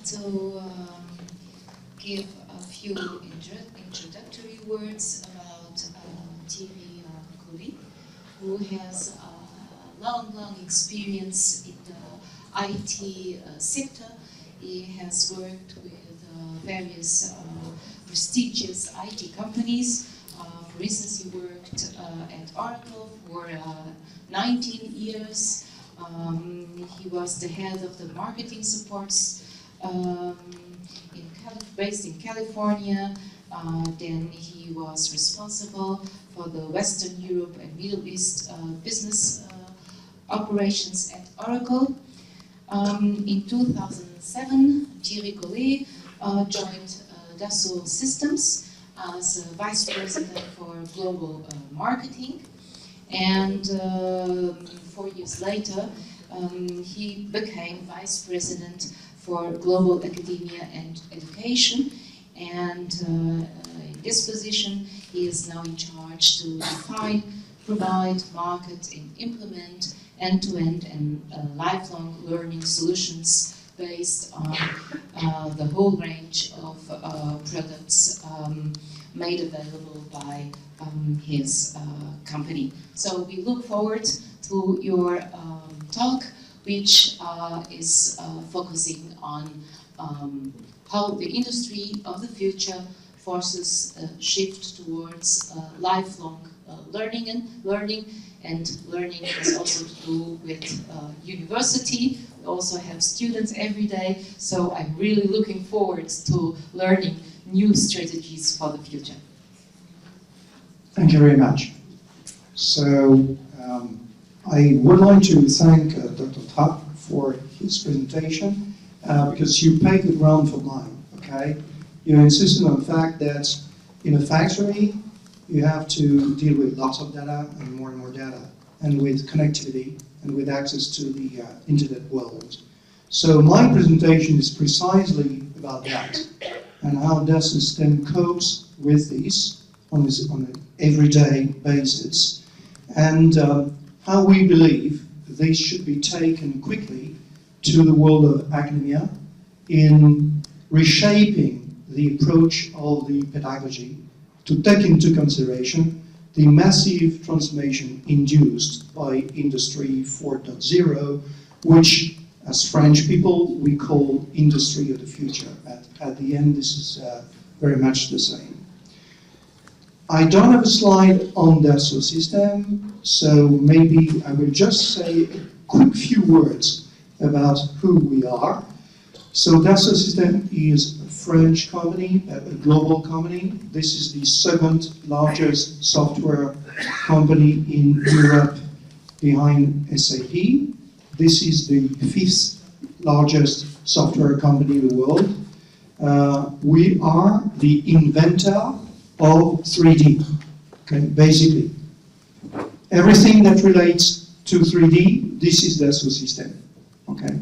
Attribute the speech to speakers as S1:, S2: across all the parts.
S1: to give a few introductory words about ThierryCollet, who has a long experience in the IT sector. He has worked with various prestigious IT companies. For instance, he worked at Oracle for 19 years. He was the head of the marketing supports based in California. Then he was responsible for the Western Europe and Middle East business operations at Oracle. In 2007, ThierryCollet joined Dassault Systems as Vice President for Global Marketing. And 4 years later, he became Vice President for Global Academia and Education. And in this position, he is now in charge to define, provide, market, and implement end-to-end and lifelong learning solutions based on the whole range of products made available by his company. So we look forward to your talk, which is focusing on how the industry of the future forces a shift towards lifelong learning, and learning has also to do with university. We also have students every day, so I'm really looking forward to learning new strategies for the future.
S2: Thank you very much. So I would like to thank Dr. Trapp for his presentation because you paved the ground for mine, okay? You insisted on the fact that in a factory you have to deal with lots of data and more data, and with connectivity and with access to the internet world. So my presentation is precisely about that, and how does the STEM copes with this on an everyday basis, and how we believe this should be taken quickly to the world of academia in reshaping the approach of the pedagogy to take into consideration the massive transformation induced by Industry 4.0, which, as French people, we call industry of the future. At the end, this is very much the same. I don't have a slide on Dassault System, so maybe I will just say a quick few words about who we are. So Dassault System is a French company, a global company. This is the second largest software company in Europe behind SAP. This is the fifth largest software company in the world. We are the inventor of 3D, okay, basically. Everything that relates to 3D, this is Dassault System, okay?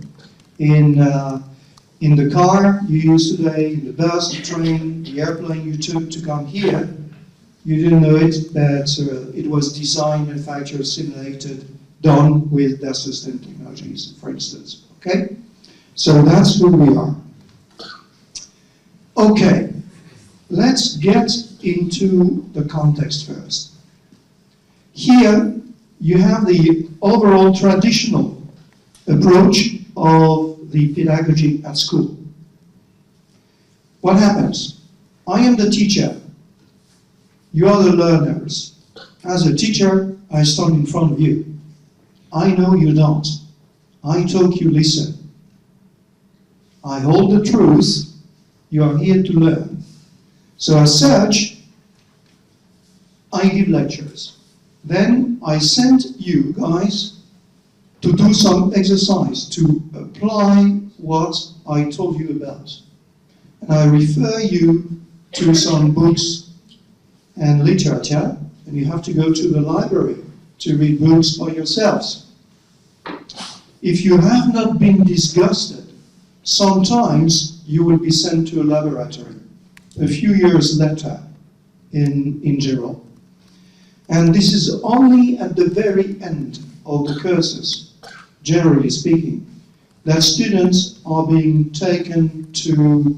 S2: In the car you use today, in the bus, the train, the airplane you took to come here, you didn't know it, but it was designed, manufactured, simulated, done with Dassault System technologies, for instance, okay? So that's who we are. Okay, let's get into the context first. Here you have the overall traditional approach of the pedagogy at school. What happens? I am the teacher. You are the learners. As a teacher, I stand in front of you. I know you don't. I talk, you listen. I hold the truth. You are here to learn. So as such, I give lectures. Then I send you guys to do some exercise, to apply what I told you about. And I refer you to some books and literature, and you have to go to the library to read books by yourselves. If you have not been disgusted, sometimes you will be sent to a laboratory a few years later in general. And this is only at the very end of the courses, generally speaking, that students are being taken to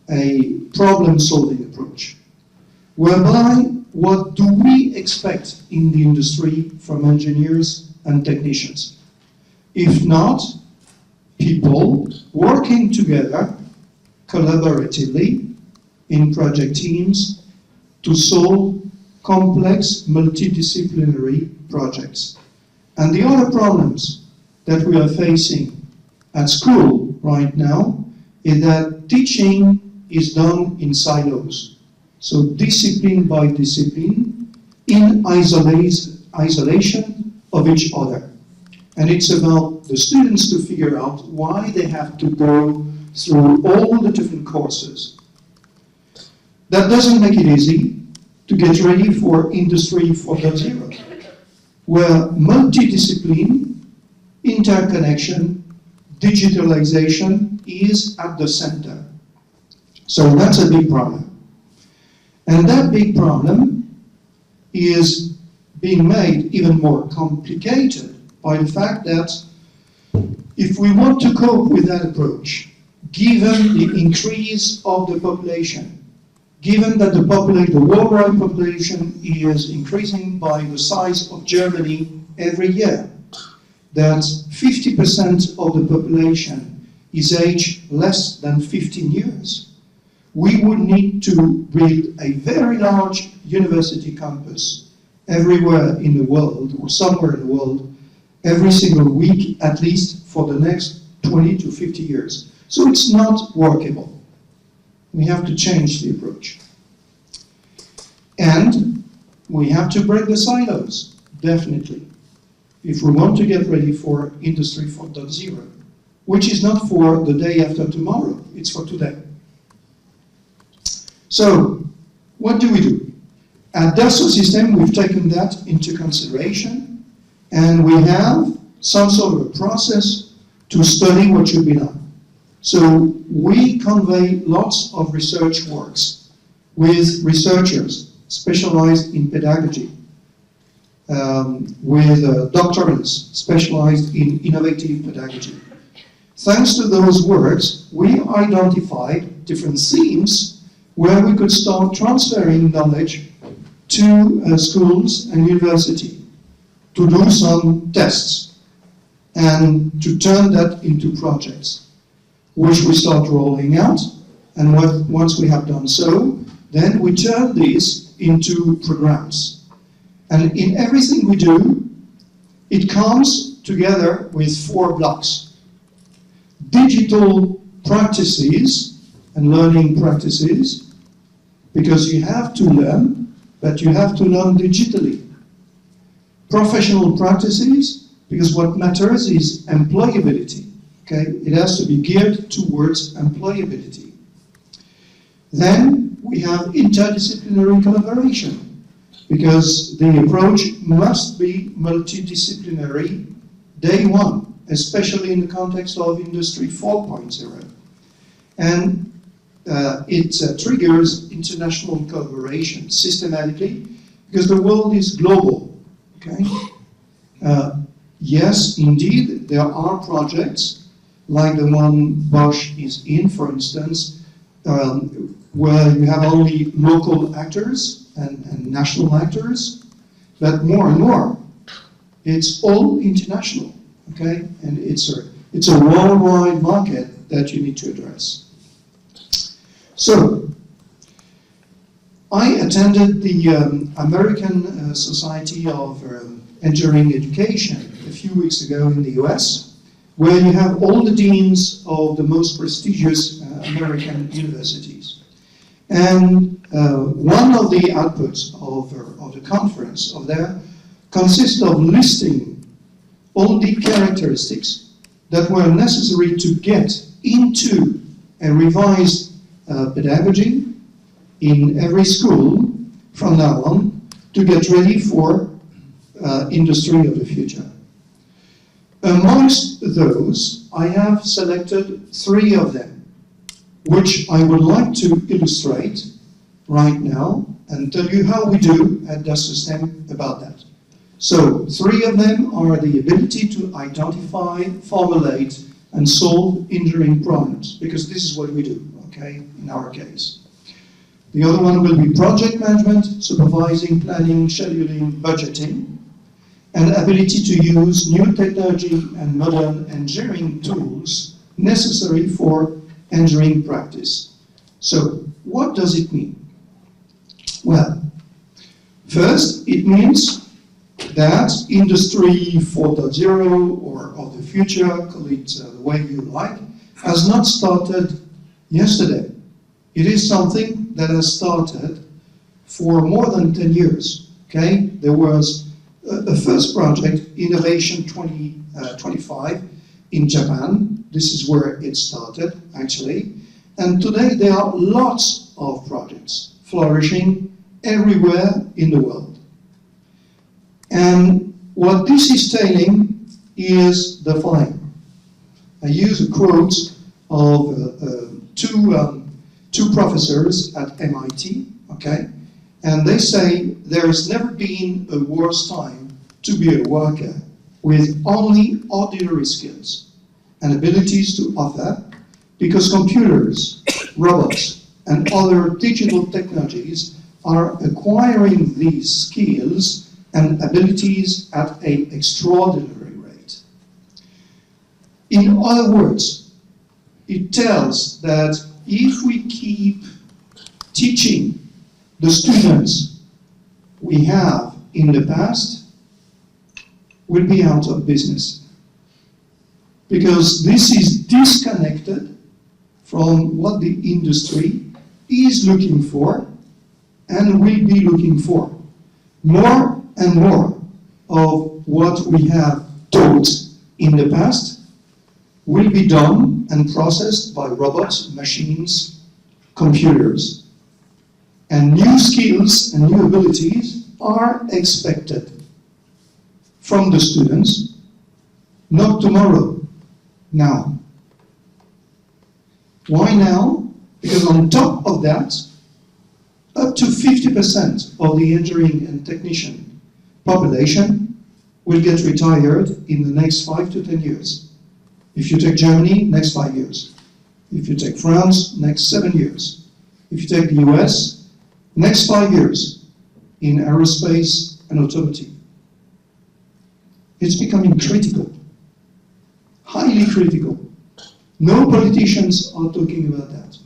S2: a problem-solving approach, whereby what do we expect in the industry from engineers and technicians? If not, people working together collaboratively in project teams to solve complex multidisciplinary projects. And the other problems that we are facing at school right now is that teaching is done in silos. So discipline by discipline, in isolation of each other. And it's about the students to figure out why they have to go through all the different courses. That doesn't make it easy to get ready for Industry 4.0, where multidiscipline, interconnection, digitalization is at the center. So that's a big problem. And that big problem is being made even more complicated by the fact that if we want to cope with that approach, given the increase of the population, given that the worldwide population is increasing by the size of Germany every year, that 50% of the population is aged less than 15 years, we would need to build a very large university campus everywhere in the world, or somewhere in the world, every single week, at least for the next 20 to 50 years. So it's not workable. We have to change the approach. And we have to break the silos, definitely, if we want to get ready for Industry 4.0, which is not for the day after tomorrow, it's for today. So, what do we do? At Dassault Systèmes, we've taken that into consideration, and we have some sort of a process to study what should be done. So, we convey lots of research works with researchers specialized in pedagogy, with doctorants specialized in innovative pedagogy. Thanks to those works, we identified different themes where we could start transferring knowledge to schools and university to do some tests and to turn that into projects, which we start rolling out. And once we have done so, then we turn these into programs. And in everything we do, it comes together with 4 blocks. Digital practices and learning practices, because you have to learn, but you have to learn digitally. Professional practices, because what matters is employability. Okay? It has to be geared towards employability. Then we have interdisciplinary collaboration, because the approach must be multidisciplinary day one, especially in the context of Industry 4.0. And it triggers international collaboration systematically, because the world is global. Okay? Yes, indeed, there are projects like the one Bosch is in, for instance, where you have only local actors and national actors, but more and more, it's all international. Okay, and it's a worldwide market that you need to address. So, I attended the American Society of Engineering Education a few weeks ago in the US, where you have all the deans of the most prestigious American universities. And one of the outputs of the conference of there consists of listing all the characteristics that were necessary to get into a revised pedagogy in every school from now on to get ready for industry of the future. Amongst those, I have selected 3 of them, which I would like to illustrate right now and tell you how we do at Dassault Systèmes about that. So 3 of them are the ability to identify, formulate, and solve engineering problems, because this is what we do, okay, in our case. The other one will be project management, supervising, planning, scheduling, budgeting, and ability to use new technology and modern engineering tools necessary for engineering practice. So, what does it mean? Well, first, it means that Industry 4.0 or of the future, call it the way you like, has not started yesterday. It is something that has started for more than 10 years, okay? There was a first project, Innovation 2025 in Japan. This is where it started, actually. And today there are lots of projects flourishing everywhere in the world. And what this is telling is the following. I use a quote of two professors at MIT, okay? And they say there's never been a worse time to be a worker with only ordinary skills and abilities to offer, because computers, robots, and other digital technologies are acquiring these skills and abilities at an extraordinary rate. In other words, it tells that if we keep teaching the students we have in the past, we'll be out of business. Because this is disconnected from what the industry is looking for and will be looking for. More and more of what we have taught in the past will be done and processed by robots, machines, computers. And new skills and new abilities are expected from the students, not tomorrow, now. Why now? Because on top of that, up to 50% of the engineering and technician population will get retired in the next 5 to 10 years. If you take Germany, next 5 years. If you take France, next 7 years. If you take the US, next 5 years in aerospace and automotive. It's becoming critical, highly critical. No politicians are talking about that.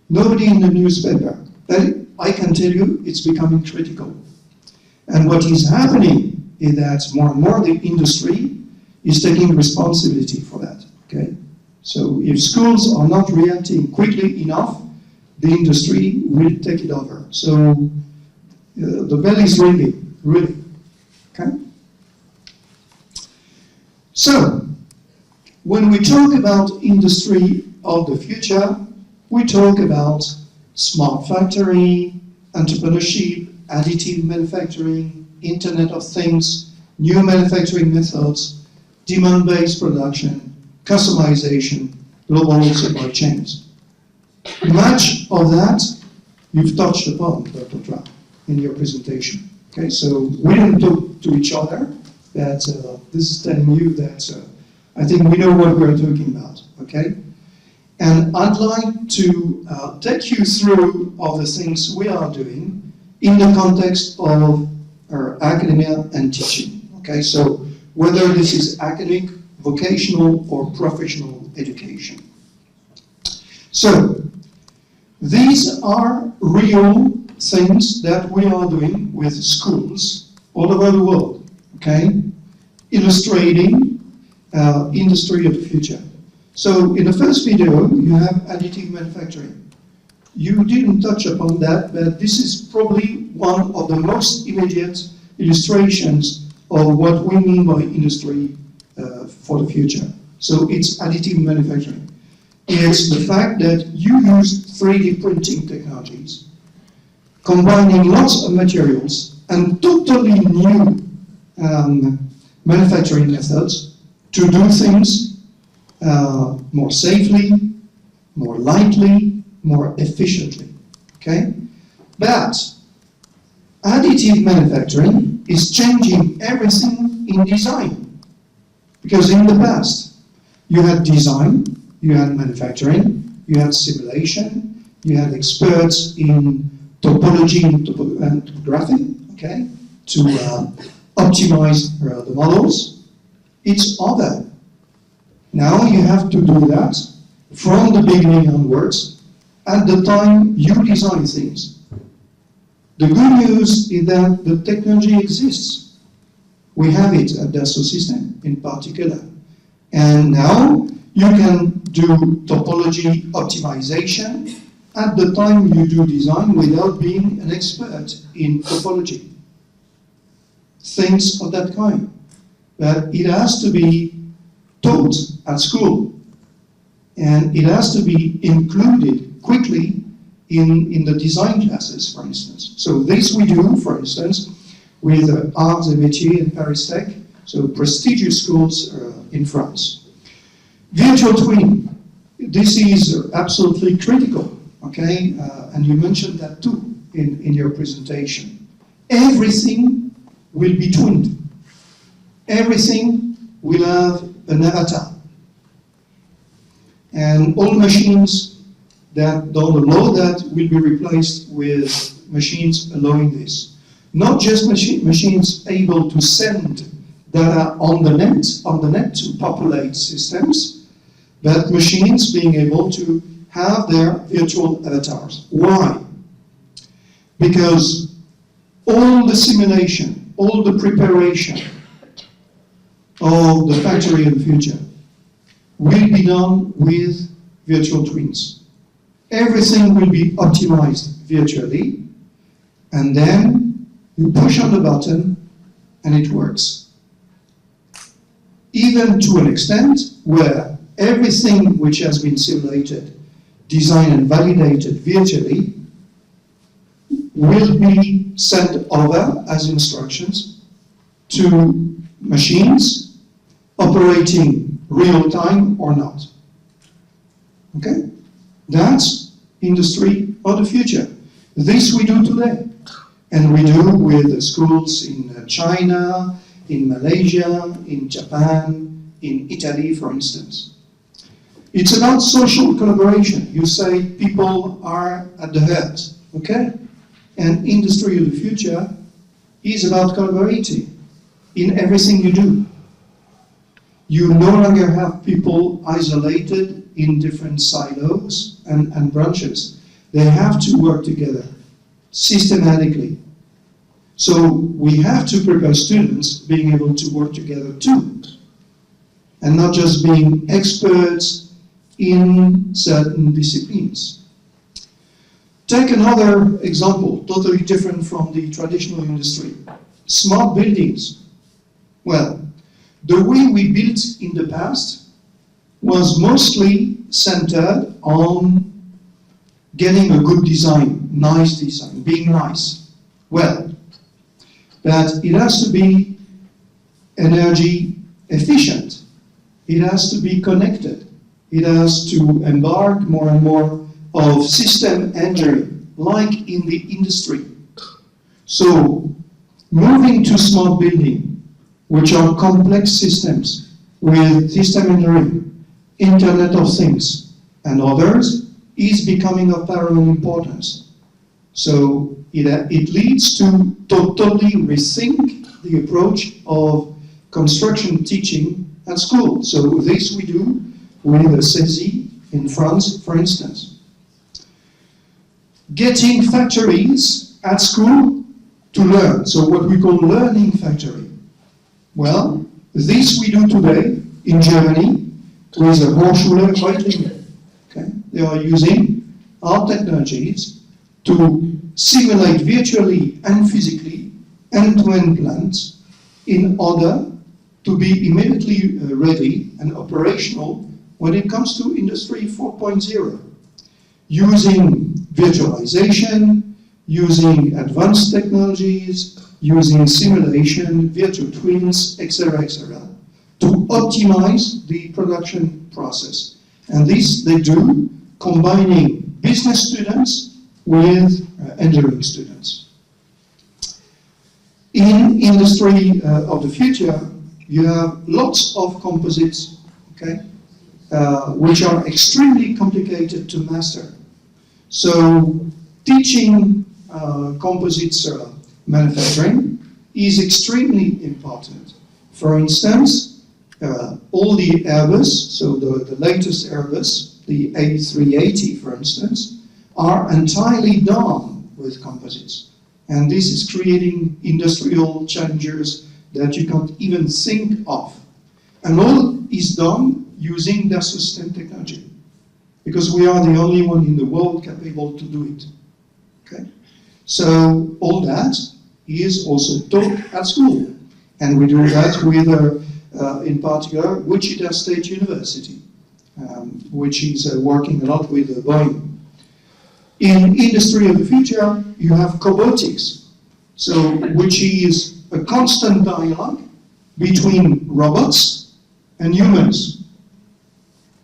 S2: Nobody in the newspaper. But I can tell you it's becoming critical. And what is happening is that more and more the industry is taking responsibility for that. Okay? So if schools are not reacting quickly enough, the industry will take it over. So the bell is ringing, really. Okay? So when we talk about industry of the future, we talk about smart factory, entrepreneurship, additive manufacturing, Internet of Things, new manufacturing methods, demand-based production, customization, global supply chains. Much of that you've touched upon, Dr. Trapp, in your presentation. Okay, so we didn't talk to each other, but this is telling you that I think we know what we're talking about. Okay, and I'd like to take you through all the things we are doing in the context of our academia and teaching. Okay, so whether this is academic, vocational, or professional education. So these are real things that we are doing with schools all over the world, okay? Illustrating industry of the future. So in the first video, you have additive manufacturing. You didn't touch upon that, but this is probably one of the most immediate illustrations of what we mean by industry for the future. So it's additive manufacturing. It's the fact that you use 3D printing technologies, combining lots of materials and totally new manufacturing methods to do things more safely, more lightly, more efficiently, okay? But additive manufacturing is changing everything in design. Because in the past, You had design, you had manufacturing, you had simulation, you had experts in topology and topography, okay, to optimize the models. It's other. Now you have to do that from the beginning onwards at the time you design things. The good news is that the technology exists. We have it at Dassault Systèmes in particular. And now you can do topology optimization at the time you do design without being an expert in topology. Things of that kind. But it has to be taught at school. And it has to be included quickly in the design classes, for instance. So this we do, for instance, with Arts et Métiers and Paris Tech, so prestigious schools in France. Virtual twin, this is absolutely critical, okay? And you mentioned that too in your presentation. Everything will be twinned. Everything will have an avatar. And all machines that don't allow that will be replaced with machines allowing this. Not just machines able to send data on the net to populate systems, but machines being able to have their virtual avatars. Why? Because all the simulation, all the preparation of the factory of the future will be done with virtual twins. Everything will be optimized virtually, and then you push on the button and it works. Even to an extent where everything which has been simulated, designed and validated virtually will be sent over as instructions to machines operating real time or not. Okay? That's industry of the future. This we do today. And we do with schools in China, in Malaysia, in Japan, in Italy, for instance. It's about social collaboration. You say people are at the head, okay? And industry of the future is about collaborating in everything you do. You no longer have people isolated in different silos and branches. They have to work together systematically. So we have to prepare students being able to work together too, and not just being experts in certain disciplines. Take another example, totally different from the traditional industry. Smart buildings. Well, the way we built in the past was mostly centered on getting a good design, nice design, being nice. Well, but it has to be energy efficient. It has to be connected. It has to embark more and more of system engineering, like in the industry. So, moving to smart building, which are complex systems with system engineering, Internet of Things, and others, is becoming of paramount importance. So it leads to totally rethink the approach of construction teaching at school. So this we do with CESI in France, for instance. Getting factories at school to learn, so what we call learning factory. Well, this we do today in Germany with the Hochschule Reutlingen. Okay? They are using our technologies to simulate virtually and physically end-to-end plants in order to be immediately ready and operational when it comes to Industry 4.0, using virtualization, using advanced technologies, using simulation, virtual twins, etc., to optimize the production process. And this they do combining business students with engineering students. In industry of the future, you have lots of composites, okay? which are extremely complicated to master. So teaching composites manufacturing is extremely important. For instance, all the Airbus, so the latest Airbus, the A380 for instance, are entirely done with composites. And this is creating industrial challenges that you can't even think of. And all is done using Dassault Systèmes technology, because we are the only one in the world capable to do it. Okay? So all that is also taught at school. And we do that with, in particular, Wichita State University, which is working a lot with Boeing. In industry of the future, you have cobotics, so which is a constant dialogue between robots and humans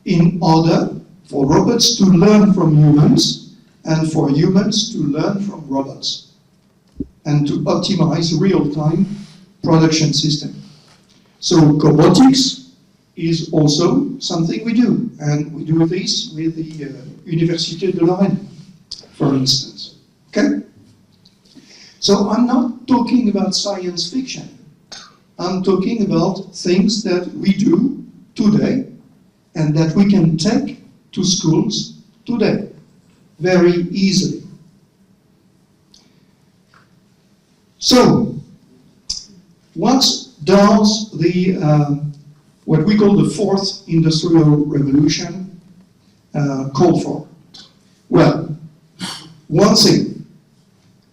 S2: in order for robots to learn from humans and for humans to learn from robots and to optimize real-time production system. So cobotics is also something we do, and we do this with the Université de Lorraine, for instance. Okay? So I'm not talking about science fiction. I'm talking about things that we do today and that we can take to schools today very easily. So, what does the what we call the fourth industrial revolution call for? Well, one thing,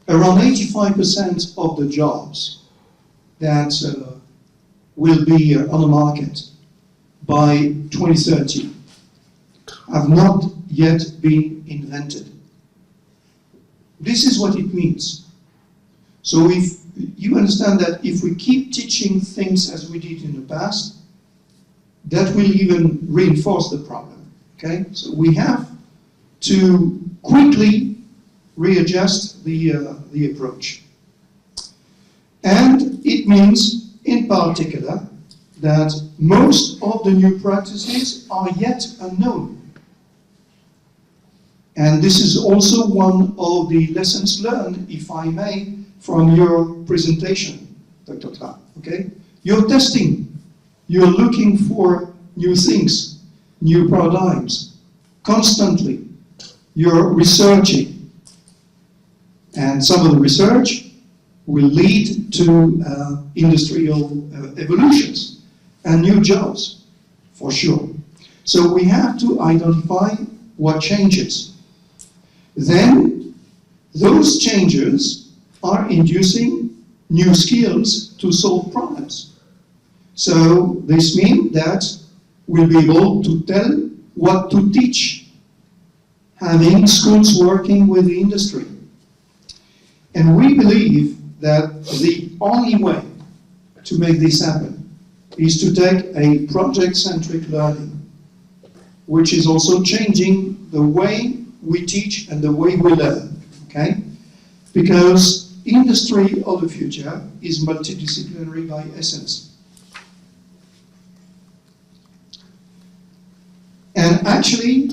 S2: around 85% of the jobs that will be on the market by 2030 have not yet been invented. This is what it means. So if you understand that if we keep teaching things as we did in the past, that will even reinforce the problem. Okay? So we have to quickly readjust the approach. And it means, in particular, that most of the new practices are yet unknown. And this is also one of the lessons learned, if I may, from your presentation, Dr. Tra. Okay? You're testing, you're looking for new things, new paradigms, constantly. You're researching. And some of the research will lead to industrial evolutions and new jobs, for sure. So we have to identify what changes. Then those changes are inducing new skills to solve problems. So this means that we'll be able to tell what to teach, having schools working with the industry. And we believe that the only way to make this happen is to take a project-centric learning, which is also changing the way we teach and the way we learn, okay? Because industry of the future is multidisciplinary by essence. And actually,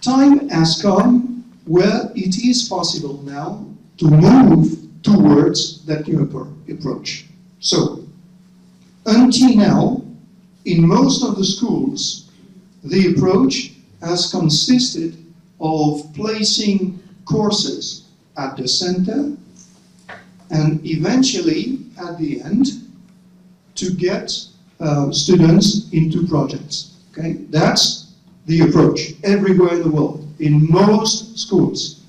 S2: time has come where it is possible now to move towards that new approach. So, until now, in most of the schools, the approach has consisted of placing courses at the center and eventually, at the end, to get students into projects. Okay? That's the approach everywhere in the world, in most schools.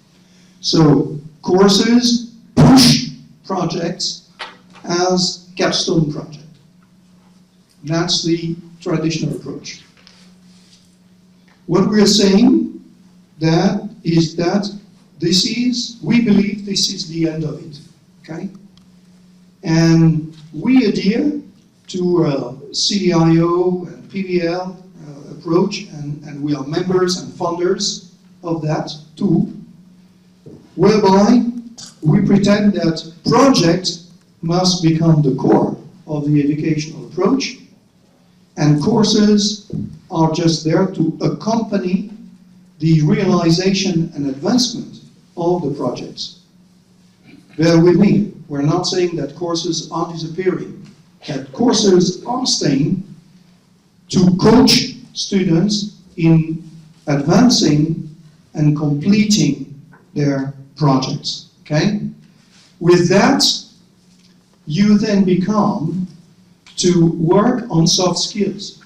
S2: So, courses push projects as capstone project. That's the traditional approach. What we are saying is that we believe this is the end of it, okay? And we adhere to CDIO and PBL approach, and we are members and founders of that too, whereby we pretend that projects must become the core of the educational approach, And courses are just there to accompany the realization and advancement of the projects. Bear with me, we're not saying that courses are disappearing, that courses are staying to coach students in advancing and completing their projects, okay? With that, you then become to work on soft skills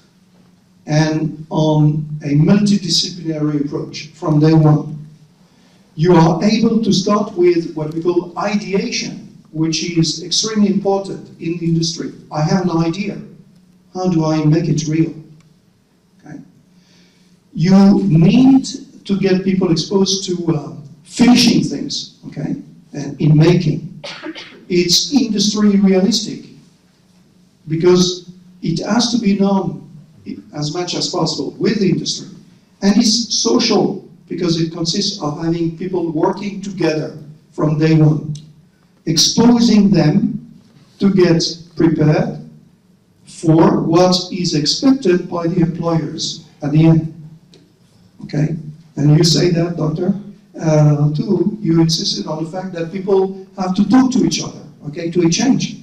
S2: and on a multidisciplinary approach from day one. You are able to start with what we call ideation, which is extremely important in the industry. I have an idea. How do I make it real? Okay. You need to get people exposed to finishing things, okay, and in making. It's industry realistic because it has to be done as much as possible with the industry. And it's social because it consists of having people working together from day one, exposing them to get prepared for what is expected by the employers at the end. Okay? And you say that, doctor, too, you insisted on the fact that people have to talk to each other, okay, to exchange.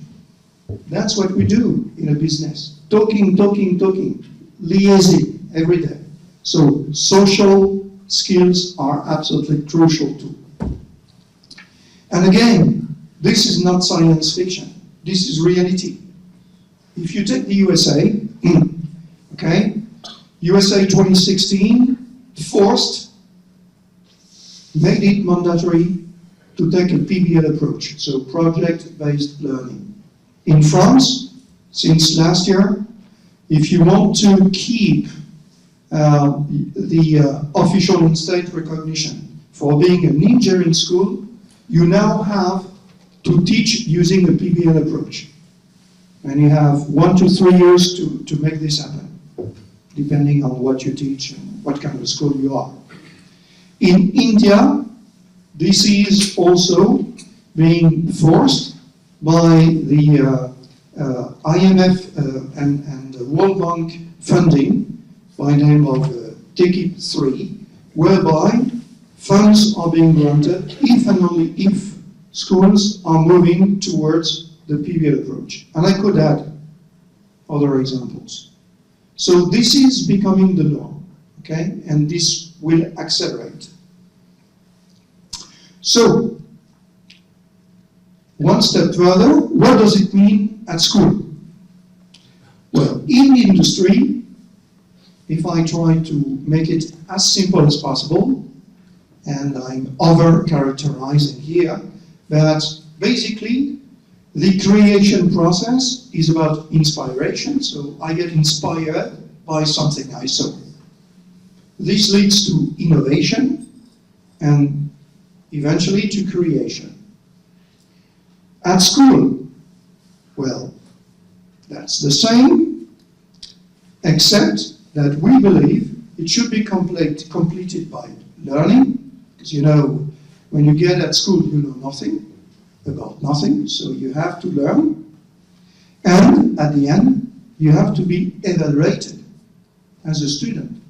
S2: That's what we do in a business. Talking, liaising every day. So social skills are absolutely crucial too. And again, this is not science fiction. This is reality. If you take the USA, okay, USA 2016 made it mandatory to take a PBL approach, so project-based learning. In France, since last year, if you want to keep the official and state recognition for being an engineering school, you now have to teach using the PBL approach. And you have 1 to 3 years to make this happen, depending on what you teach and what kind of school you are. In India, this is also being forced by the IMF and the World Bank funding by the name of Take It 3, whereby funds are being granted if and only if schools are moving towards the PBL approach. And I could add other examples. So this is becoming the norm, okay? And this will accelerate. So, one step further, what does it mean at school? Well, in the industry, if I try to make it as simple as possible, and I'm over-characterizing here, but basically, the creation process is about inspiration, so I get inspired by something I saw. This leads to innovation, and eventually to creation. At school, well, that's the same, except that we believe it should be completed by learning, because you know, when you get at school, you know nothing about nothing, so you have to learn, and at the end, you have to be evaluated as a student.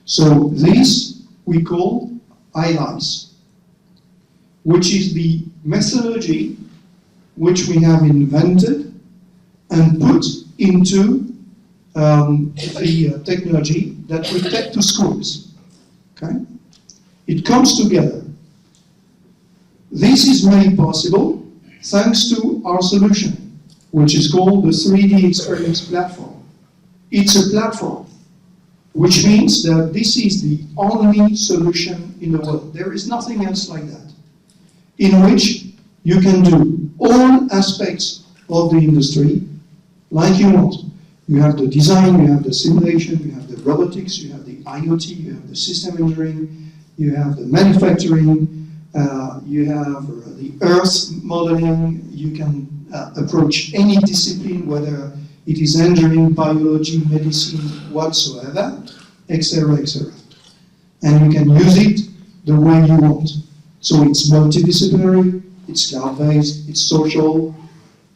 S2: So this we call IESM, which is the methodology which we have invented and put into the technology that we take to schools. Okay? It comes together. This is made possible thanks to our solution, which is called the 3D Experience Platform. It's a platform, which means that this is the only solution in the world. There is nothing else like that, in which you can do all aspects of the industry like you want. You have the design, you have the simulation, you have the robotics, you have the IoT, you have the system engineering, you have the manufacturing, you have the earth modeling. You can approach any discipline, whether it is engineering, biology, medicine, whatsoever, etc., etc. And you can use it the way you want. So it's multidisciplinary, it's cloud-based, it's social,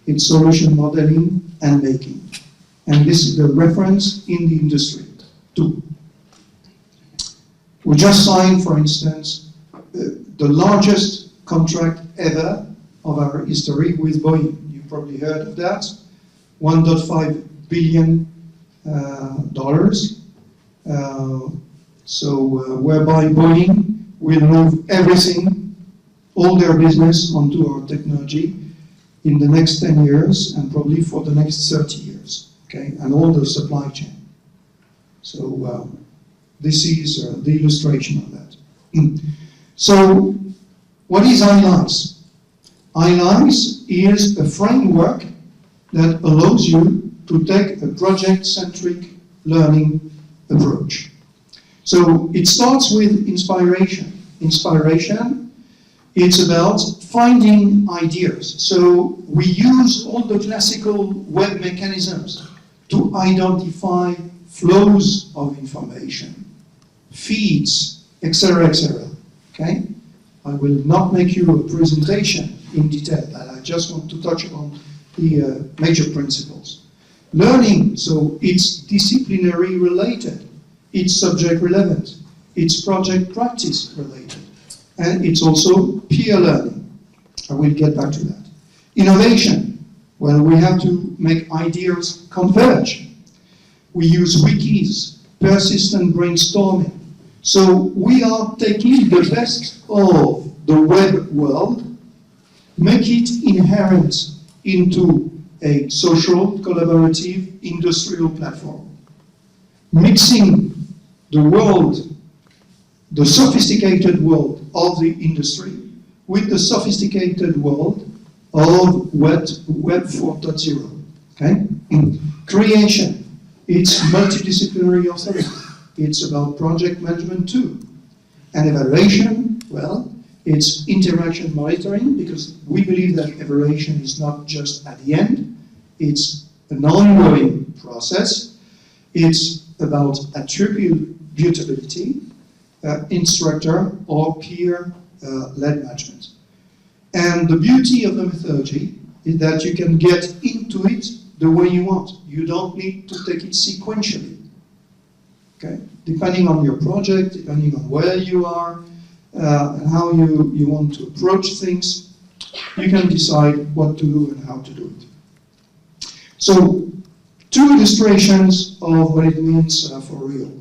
S2: it's solution modeling and making. And this is the reference in the industry too. We just signed, for instance, the largest contract ever of our history with Boeing. You've probably heard of that. $1.5 billion. Whereby Boeing will move everything, all their business onto our technology in the next 10 years and probably for the next 30 years, okay, and all the supply chain. So this is the illustration of that. So what is IESM? IESM is a framework that allows you to take a project-centric learning approach. So it starts with inspiration. Inspiration, it's about finding ideas. So we use all the classical web mechanisms to identify flows of information, feeds, etc., etc. Okay? I will not make you a presentation in detail, but I just want to touch on the major principles. Learning, so it's disciplinary related, it's subject relevant, it's project practice related, and it's also peer learning. I will get back to that. Innovation, well, we have to make ideas converge. We use wikis, persistent brainstorming. So we are taking the best of the web world, make it inherent into a social, collaborative, industrial platform. Mixing the world, the sophisticated world of the industry with the sophisticated world of Web 4.0. Okay? Creation, it's multidisciplinary authority. It's about project management too. And evaluation, well, it's interaction monitoring, because we believe that evaluation is not just at the end, it's an ongoing process. It's about attributability, instructor or peer-led management. And the beauty of the methodology is that you can get into it the way you want. You don't need to take it sequentially. Okay? Depending on your project, depending on where you are, and how you want to approach things, you can decide what to do and how to do it. So, two illustrations of what it means for real.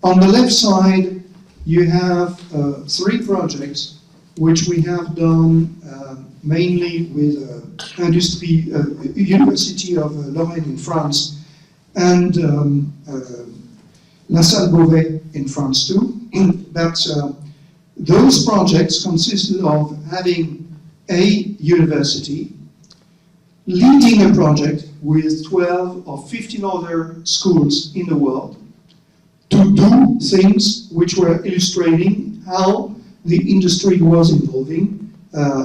S2: On the left side, you have 3 projects which we have done mainly with University of Lorraine in France and La Salle Beauvais in France too. But those projects consisted of having a university leading a project with 12 or 15 other schools in the world to do things which were illustrating how the industry was evolving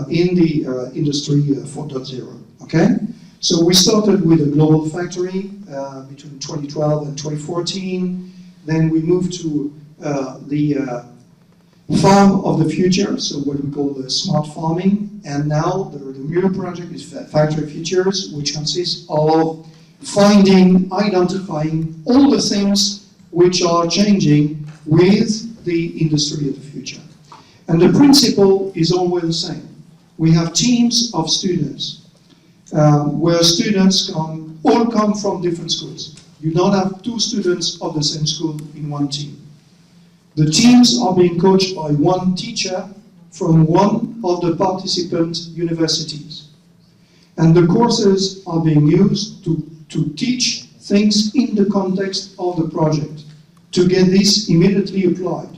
S2: in the industry 4.0. Okay? So we started with a global factory between 2012 and 2014. Then we moved to the farm of the future, so what we call the smart farming. And now the new project is Factory Futures, which consists of finding, identifying all the things which are changing with the industry of the future. And the principle is always the same. We have teams of students where students all come from different schools. You don't have 2 students of the same school in one team. The teams are being coached by one teacher from one of the participant universities. And the courses are being used to teach things in the context of the project, to get this immediately applied.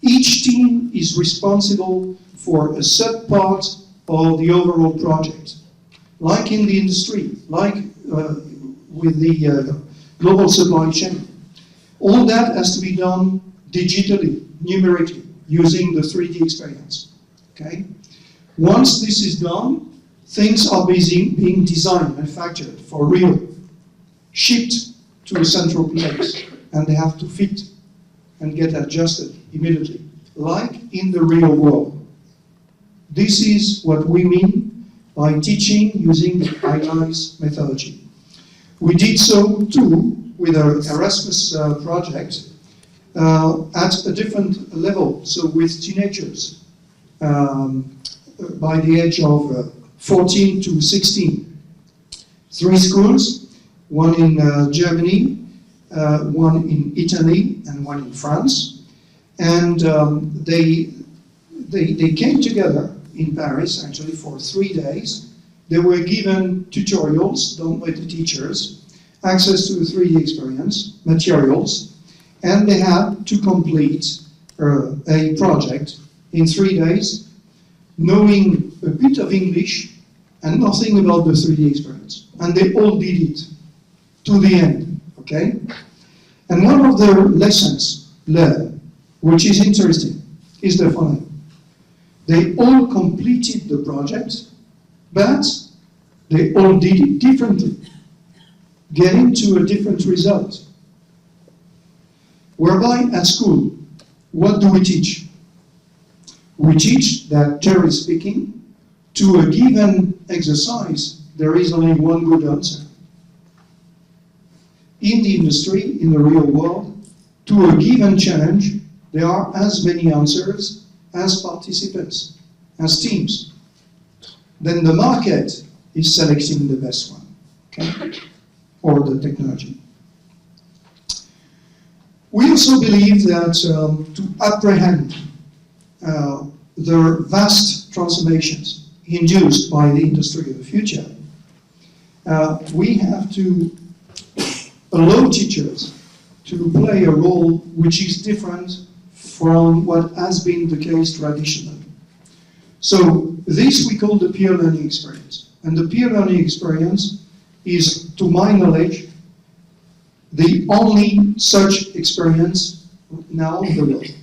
S2: Each team is responsible for a sub-part of the overall project. Like in the industry, like with the global supply chain. All that has to be done digitally, numerically, using the 3D experience. Okay? Once this is done, things are being designed, manufactured for real, shipped to a central place, and they have to fit and get adjusted immediately, like in the real world. This is what we mean by teaching using the IESM methodology. We did so too with our Erasmus project at a different level, so with teenagers by the age of 14 to 16. 3 schools, one in Germany, one in Italy, and one in France. And they came together in Paris, actually, for 3 days. They were given tutorials done by the teachers, access to the 3D experience, materials, and they had to complete a project in 3 days, knowing a bit of English and nothing about the 3D experience. And they all did it to the end, okay? And one of the lessons learned, which is interesting, is the following. They all completed the project, but they all did it differently, getting to a different result. Whereby at school, what do we teach? We teach that, generally speaking, to a given exercise, there is only one good answer. In the industry, in the real world, to a given challenge, there are as many answers as participants, as teams. Then the market is selecting the best one, okay? Or the technology. We also believe that to apprehend the vast transformations induced by the industry of the future, we have to allow teachers to play a role which is different from what has been the case traditionally. So this we call the peer learning experience. And the peer learning experience is, to my knowledge, the only such experience now in the world.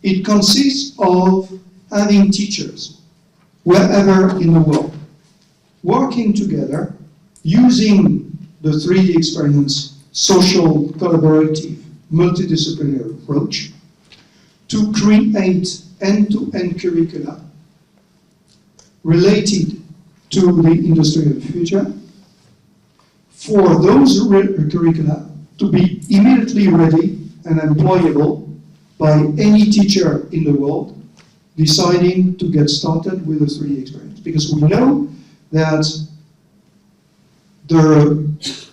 S2: It consists of having teachers, wherever in the world, working together, using the 3D experience, social, collaborative, multidisciplinary approach, to create end-to-end curricula related to the industry of the future, for those curricula to be immediately ready and employable by any teacher in the world deciding to get started with a 3D experience. Because we know that the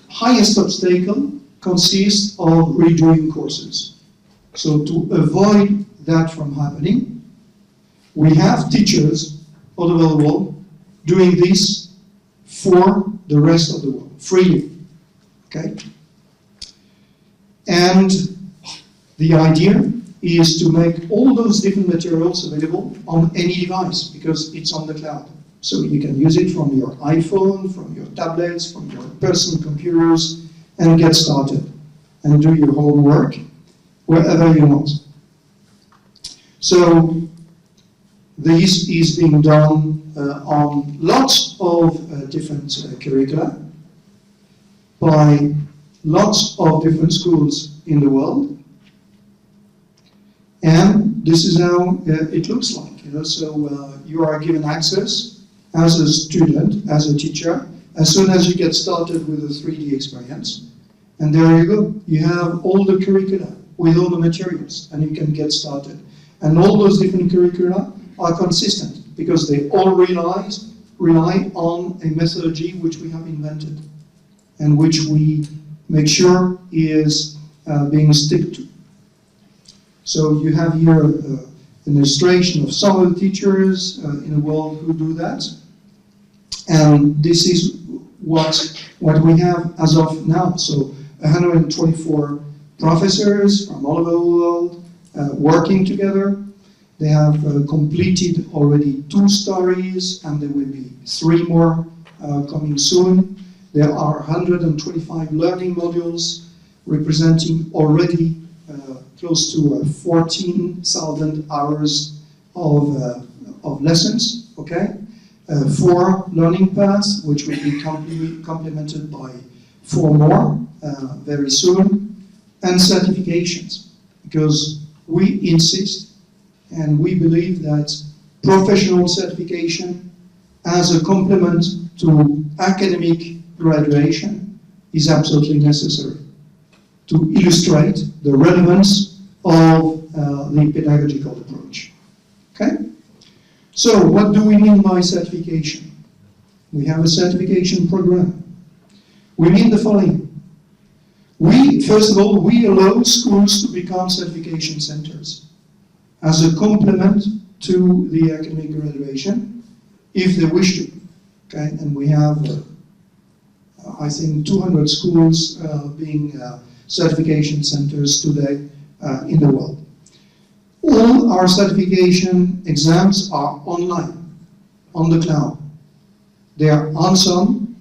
S2: highest obstacle consists of redoing courses. So to avoid that from happening, we have teachers all over the world doing this for the rest of the world, freely, okay? And the idea is to make all those different materials available on any device, because it's on the cloud. So you can use it from your iPhone, from your tablets, from your personal computers, and get started and do your homework wherever you want. So this is being done on lots of different curricula by lots of different schools in the world. And this is how it looks like. So you are given access as a student, as a teacher, as soon as you get started with a 3D experience. And there you go. You have all the curricula with all the materials, and you can get started. And all those different curricula are consistent because they all rely on a methodology which we have invented and which we make sure is being stuck to. So you have here an illustration of some of the teachers in the world who do that. And this is what we have as of now. So 124 professors from all over the world working together. They have completed already 2 stories, and there will be 3 more coming soon. There are 125 learning modules representing already close to 14,000 hours of lessons, okay? 4 learning paths, which will be complemented by 4 more very soon, and certifications, because we insist and we believe that professional certification as a complement to academic graduation is absolutely necessary to illustrate the relevance of the pedagogical approach. Okay? So what do we mean by certification? We have a certification program. We mean the following. First of all, we allow schools to become certification centers as a complement to the academic graduation, if they wish to. Okay? And we have, I think, 200 schools being certification centers today in the world. All our certification exams are online, on the cloud. They are hands-on,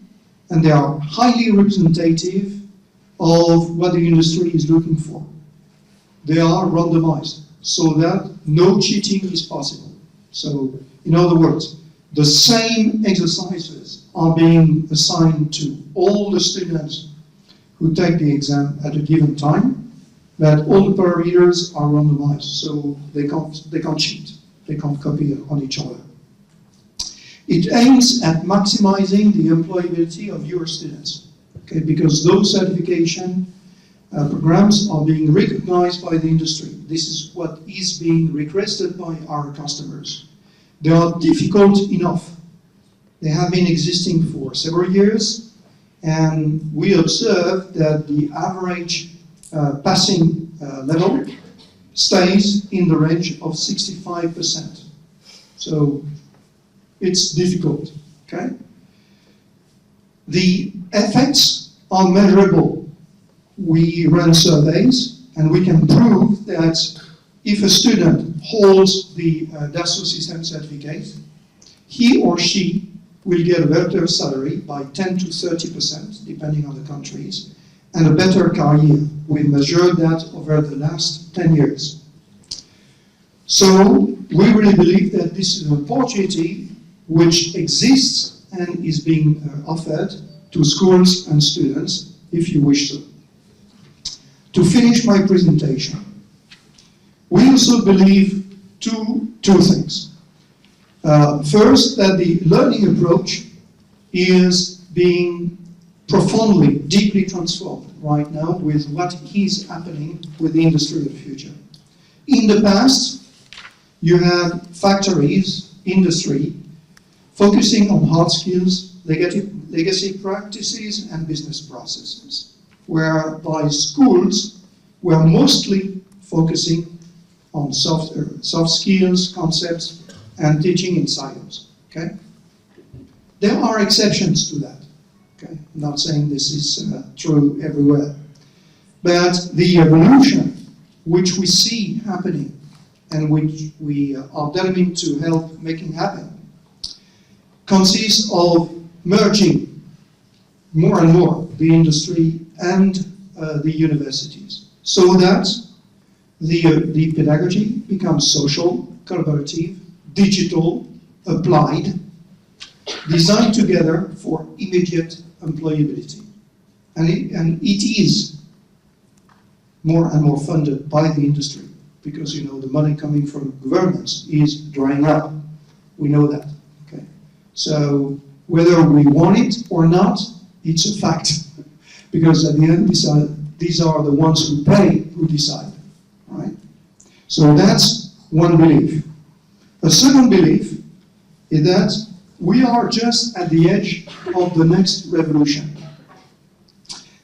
S2: and they are highly representative of what the industry is looking for. They are randomized, so that no cheating is possible. So, in other words, the same exercises are being assigned to all the students who take the exam at a given time, but all the parameters are randomized, so they can't cheat, they can't copy on each other. It aims at maximizing the employability of your students, okay, because those certification programs are being recognized by the industry. This is what is being requested by our customers. They are difficult enough. They have been existing for several years, and we observe that the average passing level stays in the range of 65%. So it's difficult, okay? The effects are measurable. We run surveys, and we can prove that if a student holds the Dassault System certificate, he or she will get a better salary by 10 to 30%, depending on the countries, and a better career. We measured that over the last 10 years. So we really believe that this is an opportunity which exists and is being offered to schools and students, if you wish to. To finish my presentation, we also believe two things. First, that the learning approach is being profoundly, deeply transformed right now with what is happening with the industry of the future. In the past, you had factories, industry, focusing on hard skills, legacy practices, and business processes, whereby schools were mostly focusing on soft skills, concepts, and teaching in science. Okay? There are exceptions to that. Okay? I'm not saying this is true everywhere. But the evolution which we see happening and which we are determined to help making happen consists of merging more and more the industry and the universities, so that the pedagogy becomes social, collaborative, digital, applied, designed together for immediate employability. And it is more and more funded by the industry, because you know the money coming from governments is drying up. We know that. Okay? So whether we want it or not, it's a fact. Because at the end, these are the ones who pay who decide. Right? So that's one belief. A second belief is that we are just at the edge of the next revolution.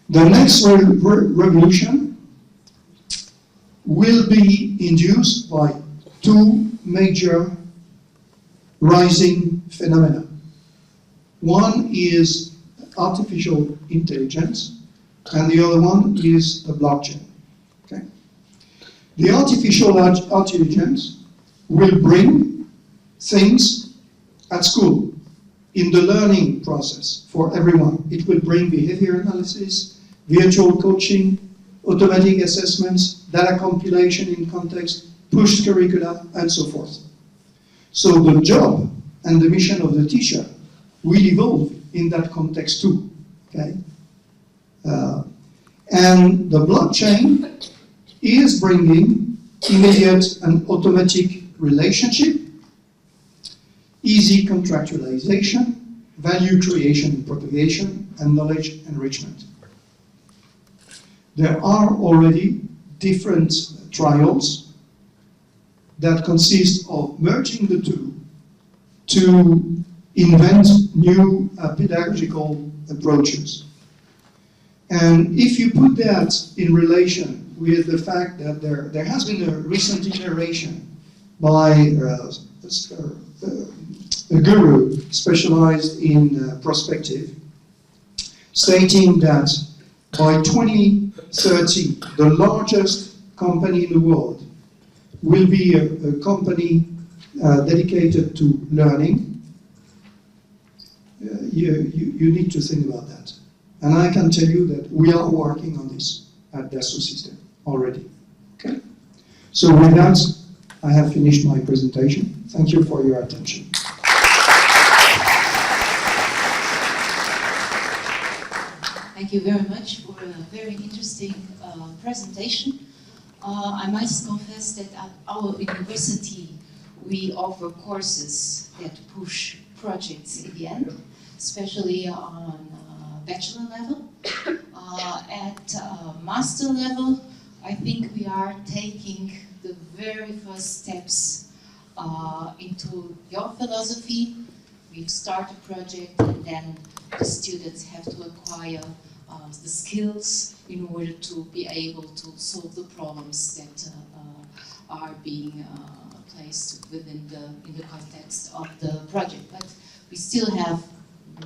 S2: The next revolution will be induced by two major rising phenomena. One is artificial intelligence, and the other one is the blockchain. Okay? The artificial intelligence will bring things at school, in the learning process for everyone. It will bring behavior analysis, virtual coaching, automatic assessments, data compilation in context, pushed curricula, and so forth. So the job and the mission of the teacher will evolve in that context too. Okay? And the blockchain is bringing immediate and automatic relationship, easy contractualization, value creation and propagation, and knowledge enrichment. there are already different trials that consist of merging the two to invent new pedagogical approaches. And if you put that in relation with the fact that there has been a recent iteration by a guru specialized in perspective, stating that by 2030, the largest company in the world will be a company dedicated to learning, you need to think about that. And I can tell you that we are working on this at Dassault Systèmes already. Okay? So with that, I have finished my presentation. Thank you for your attention.
S1: Thank you very much for a very interesting presentation. I must confess that at our university we offer courses that push projects in the end, especially on bachelor level. At master level, I think we are taking the very first steps into your philosophy. We've started a project and then the students have to acquire the skills in order to be able to solve the problems that are being placed within in the context of the project. But we still have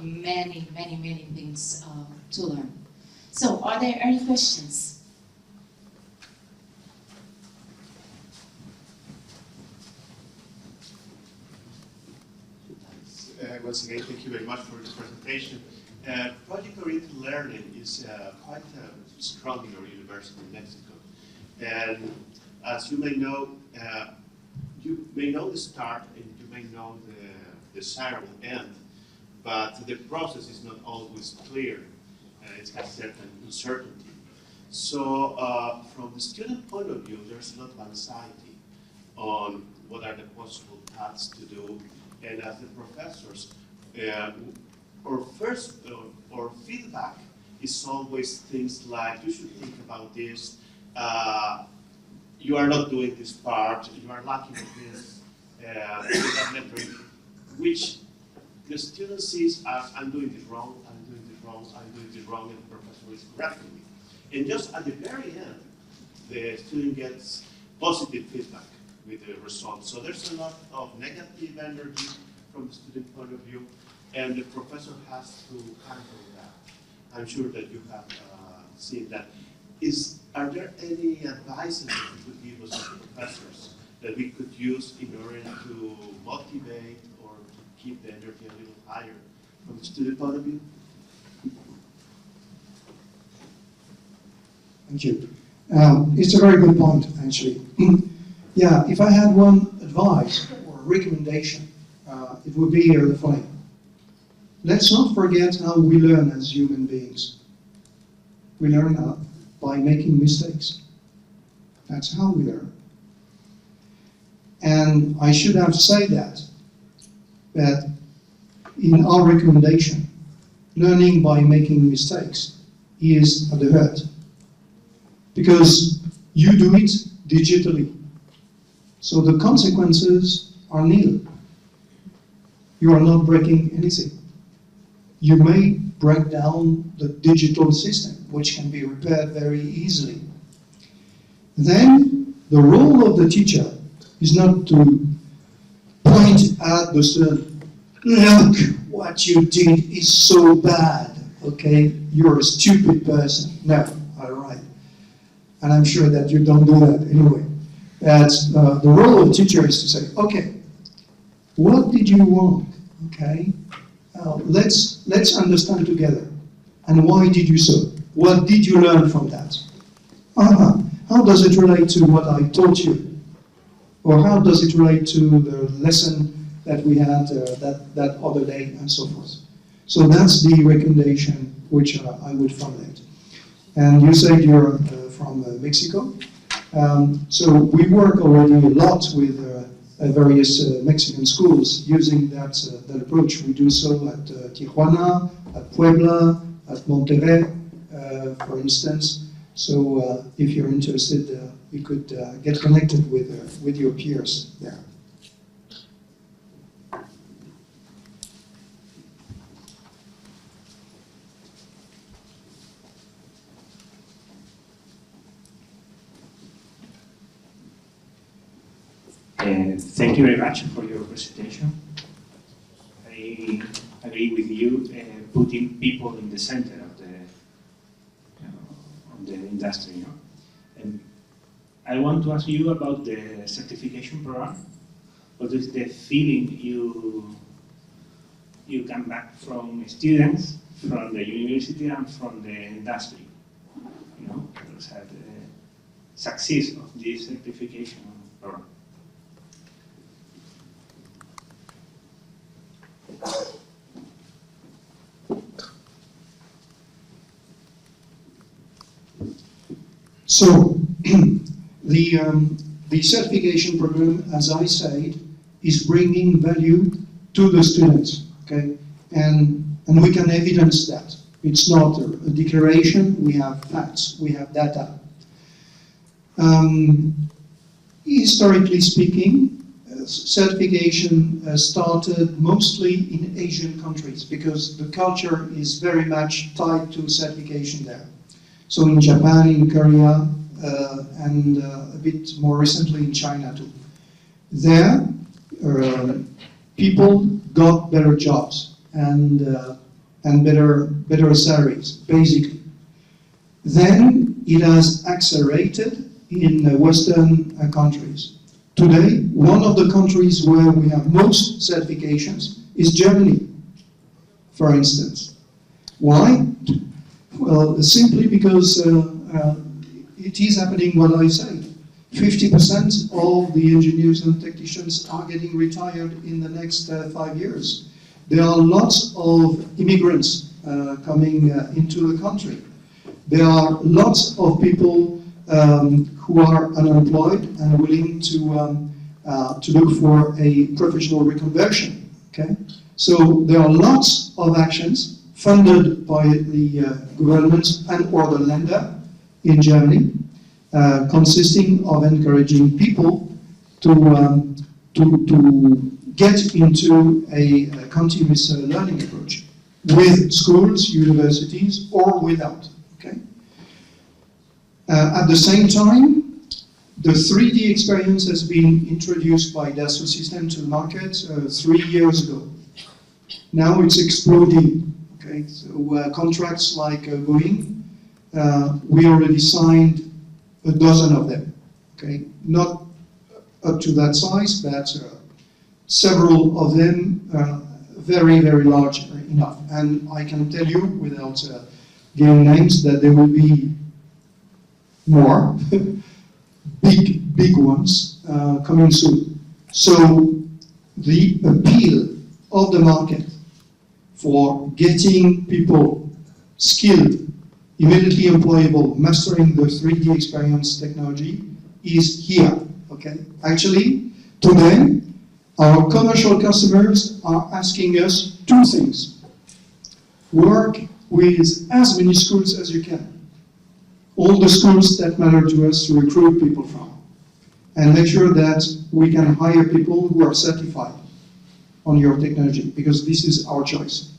S1: many things to learn. So, are there any questions?
S3: Once again, thank you very much for this presentation. Project-oriented learning is quite strong in our university in Mexico. And as you may know the start and you may know the desirable end, but the process is not always clear. It has certain uncertainty. So from the student point of view, there's a lot of anxiety on what are the possible paths to do. And as the professors, our feedback is always things like, you should think about this, you are not doing this part, you are lacking in this, which the student sees as, I'm doing this wrong, I'm doing this wrong, I'm doing this wrong, and the professor is correcting me. And just at the very end, the student gets positive feedback with the results. So there's a lot of negative energy from the student point of view, and the professor has to handle that. I'm sure that you have seen that. Are there any advices that you could give us as professors that we could use in order to motivate or to keep the energy a little higher from the student point of view?
S2: Thank you. It's a very good point, actually. Yeah, if I had one advice or recommendation, it would be the following. Let's not forget how we learn as human beings. We learn by making mistakes. That's how we learn. And I should have said that in our recommendation, learning by making mistakes is at the heart. Because you do it digitally. So the consequences are nil. You are not breaking anything. You may break down the digital system, which can be repaired very easily. Then the role of the teacher is not to point at the student, look, what you did is so bad, okay? You're a stupid person. No, all right. And I'm sure that you don't do that anyway. That's the role of the teacher is to say, okay, what did you want? Okay, let's understand together. And why did you so? What did you learn from that? How does it relate to what I taught you? Or how does it relate to the lesson that we had that other day, and so forth? So that's the recommendation which I would formulate. And you said you're from Mexico. So we work already a lot with various Mexican schools using that approach. We do so at Tijuana, at Puebla, at Monterrey, for instance. So if you're interested, you could get connected with your peers there.
S4: Thank you very much for your presentation. I agree with you, putting people in the center of the industry. And I want to ask you about the certification program. What is the feeling you come back from students, from the university, and from the industry? The success of this certification program.
S2: So the certification program, as I said, is bringing value to the students, okay? And we can evidence that. It's not a declaration, we have facts, we have data. Historically speaking, certification started mostly in Asian countries because the culture is very much tied to certification there. So in Japan, in Korea, and a bit more recently in China too. There, people got better jobs and better salaries, basically. Then it has accelerated in Western countries. Today, one of the countries where we have most certifications is Germany, for instance. Why? Well, simply because it is happening what I say. 50% of the engineers and technicians are getting retired in the next 5 years. There are lots of immigrants coming into the country. There are lots of people who are unemployed and willing to look for a professional reconversion. Okay, so there are lots of actions funded by the government and or the lender in Germany, consisting of encouraging people to get into a continuous learning approach with schools, universities, or without. Okay. At the same time, the 3D experience has been introduced by Dassault Systèmes to the market 3 years ago. Now it's exploding. Okay, so contracts like Boeing, we already signed a dozen of them. Okay, not up to that size, but several of them very, very large enough. And I can tell you, without giving names, that there will be more big ones coming soon. So the appeal of the market for getting people skilled, immediately employable, mastering the 3D experience technology is here. Okay, actually, today, our commercial customers are asking us two things. Work with as many schools as you can. All the schools that matter to us to recruit people from. And make sure that we can hire people who are certified on your technology, because this is our choice.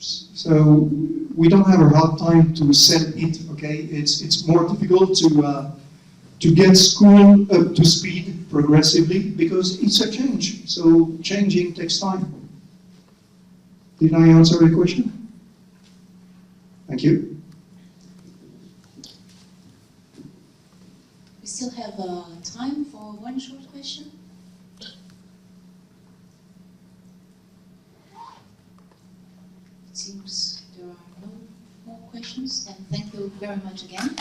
S2: So we don't have a hard time to sell it, okay? It's more difficult to get school up to speed progressively because it's a change. So changing takes time. Did I answer your question? Thank you.
S1: We still have time for one short question. It seems there are no more questions, and thank you very much again.